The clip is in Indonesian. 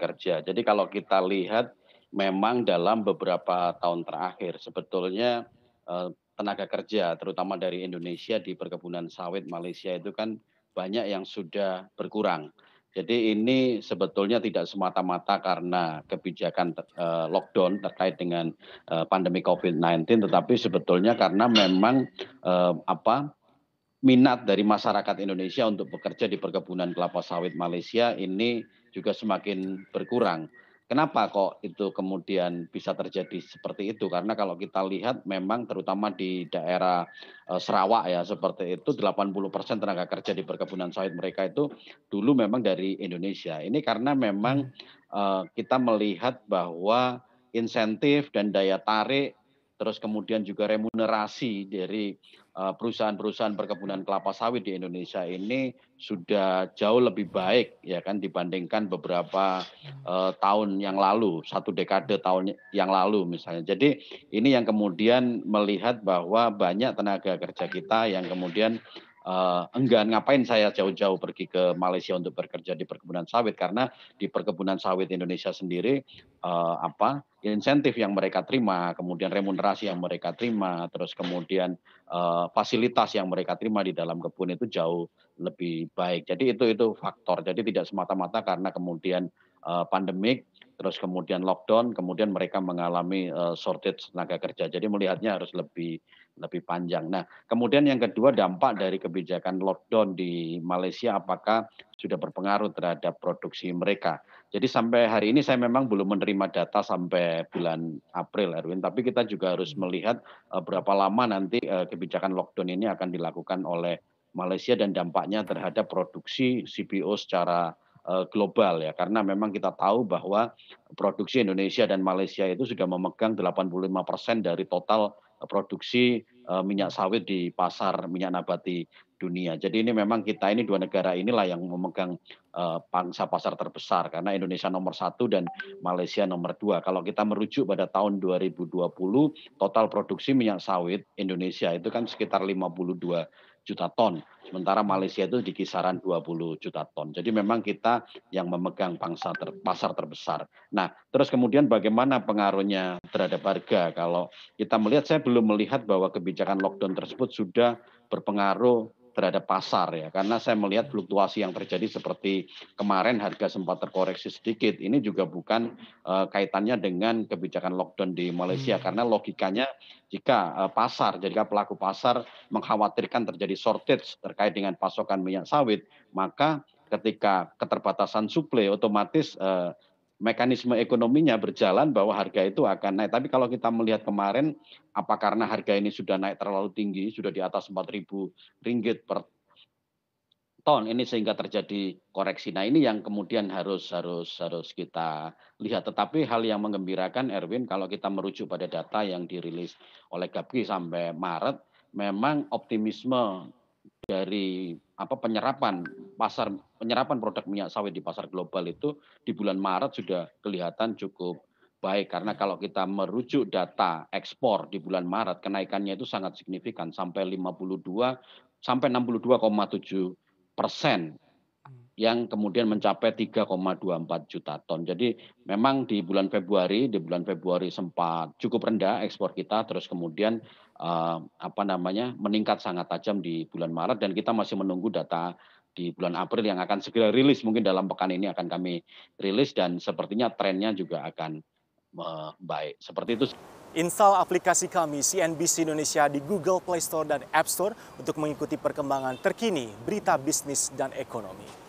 kerja. Jadi kalau kita lihat memang dalam beberapa tahun terakhir sebetulnya, tenaga kerja terutama dari Indonesia di perkebunan sawit Malaysia itu kan banyak yang sudah berkurang. Jadi ini sebetulnya tidak semata-mata karena kebijakan lockdown terkait dengan, pandemi COVID-19, tetapi sebetulnya karena memang, minat dari masyarakat Indonesia untuk bekerja di perkebunan kelapa sawit Malaysia ini juga semakin berkurang. Kenapa kok itu kemudian bisa terjadi seperti itu? Karena kalau kita lihat memang terutama di daerah, Sarawak ya seperti itu 80% tenaga kerja di perkebunan sawit mereka itu dulu memang dari Indonesia. Ini karena memang, Mhm. kita melihat bahwa insentif dan daya tarik, terus kemudian juga remunerasi dari perusahaan-perusahaan perkebunan kelapa sawit di Indonesia ini sudah jauh lebih baik ya kan dibandingkan beberapa, tahun yang lalu, satu dekade tahun yang lalu misalnya. Jadi ini yang kemudian melihat bahwa banyak tenaga kerja kita yang kemudian, enggan, ngapain saya jauh-jauh pergi ke Malaysia untuk bekerja di perkebunan sawit, karena di perkebunan sawit Indonesia sendiri, insentif yang mereka terima, kemudian remunerasi yang mereka terima, terus kemudian fasilitas yang mereka terima di dalam kebun itu jauh lebih baik. Jadi itu faktor. Jadi tidak semata-mata karena kemudian, pandemik, terus kemudian lockdown, kemudian mereka mengalami, shortage tenaga kerja. Jadi melihatnya harus lebih lebih panjang. Nah, kemudian yang kedua dampak dari kebijakan lockdown di Malaysia apakah sudah berpengaruh terhadap produksi mereka. Jadi sampai hari ini saya memang belum menerima data sampai bulan April, Erwin, tapi kita juga harus melihat berapa lama nanti, kebijakan lockdown ini akan dilakukan oleh Malaysia dan dampaknya terhadap produksi CPO secara, global ya. Karena memang kita tahu bahwa produksi Indonesia dan Malaysia itu sudah memegang 85% dari total, produksi, minyak sawit di pasar minyak nabati dunia. Jadi ini memang kita ini 2 negara inilah yang memegang, pangsa pasar terbesar karena Indonesia nomor satu dan Malaysia nomor 2. Kalau kita merujuk pada tahun 2020 total produksi minyak sawit Indonesia itu kan sekitar 52 juta ton, sementara Malaysia itu di kisaran 20 juta ton. Jadi memang kita yang memegang pasar terbesar. Nah, terus kemudian bagaimana pengaruhnya terhadap harga? Kalau kita melihat, saya belum melihat bahwa kebijakan lockdown tersebut sudah berpengaruh terhadap pasar ya, karena saya melihat fluktuasi yang terjadi seperti kemarin harga sempat terkoreksi sedikit. Ini juga bukan, kaitannya dengan kebijakan lockdown di Malaysia, Mmm. karena logikanya jika, jika pelaku pasar mengkhawatirkan terjadi shortage terkait dengan pasokan minyak sawit, maka ketika keterbatasan suplai otomatis, mekanisme ekonominya berjalan bahwa harga itu akan naik. Tapi kalau kita melihat kemarin, apa karena harga ini sudah naik terlalu tinggi, sudah di atas RM4.000 per ton ini sehingga terjadi koreksi. Nah, ini yang kemudian harus harus harus kita lihat. Tetapi hal yang menggembirakan, Erwin, kalau kita merujuk pada data yang dirilis oleh Gapki sampai Maret, memang optimisme dari penyerapan produk minyak sawit di pasar global itu di bulan Maret sudah kelihatan cukup baik. Karena kalau kita merujuk data ekspor di bulan Maret, kenaikannya itu sangat signifikan sampai 52 sampai 62,7%, yang kemudian mencapai 3,24 juta ton. Jadi memang di bulan Februari sempat cukup rendah ekspor kita, terus kemudian, meningkat sangat tajam di bulan Maret dan kita masih menunggu data di bulan April yang akan segera rilis, mungkin dalam pekan ini akan kami rilis dan sepertinya trennya juga akan membaik. Seperti itu. Install aplikasi kami CNBC Indonesia di Google Play Store dan App Store untuk mengikuti perkembangan terkini berita bisnis dan ekonomi.